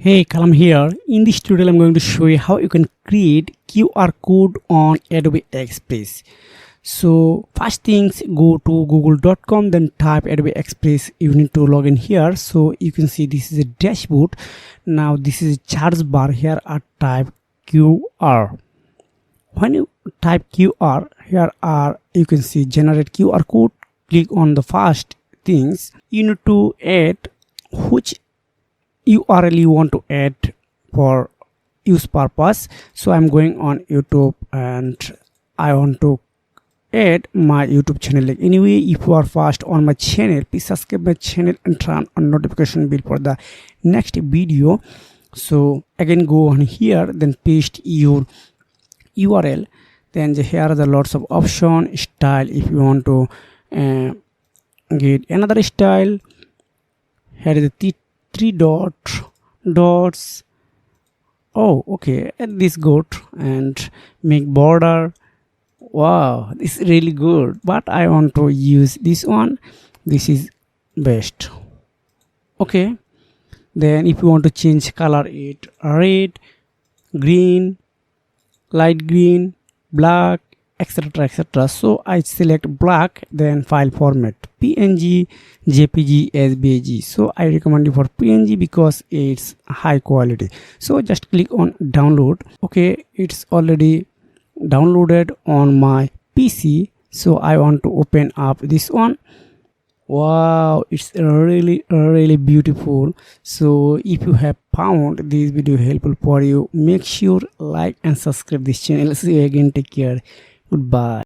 Hey, Kalam here. In this tutorial, I'm going to show you how you can create QR code on Adobe Express. So first things, go to google.com, then type Adobe Express. You need to log in here. So you can see this is a dashboard. Now this is a charge bar. Here are type QR. When you type QR, here are, you can see generate QR code. Click on the first things. You need to add which URL you want to add for use purpose. So I'm going on YouTube and I want to add my YouTube channel. Like anyway, if you are first on my channel, please subscribe my channel and turn on notification bell for the next video. So again, go on here, then paste your URL. Then here are the lots of option style. If you want to get another style, here is the three dots. Oh, okay, add this goat and make border. Wow, this is really good, but I want to use this one. This is best. Okay, then if you want to change color, it red, green, light green, black, etc, etc. So I select black, then file format PNG, JPG, SVG. So I recommend you for PNG because it's high quality. So just click on download. Okay, it's already downloaded on my PC. So I want to open up this one. Wow, it's really beautiful. So if you have found this video helpful for you, make sure like and subscribe this channel. See you again. Take care. Goodbye.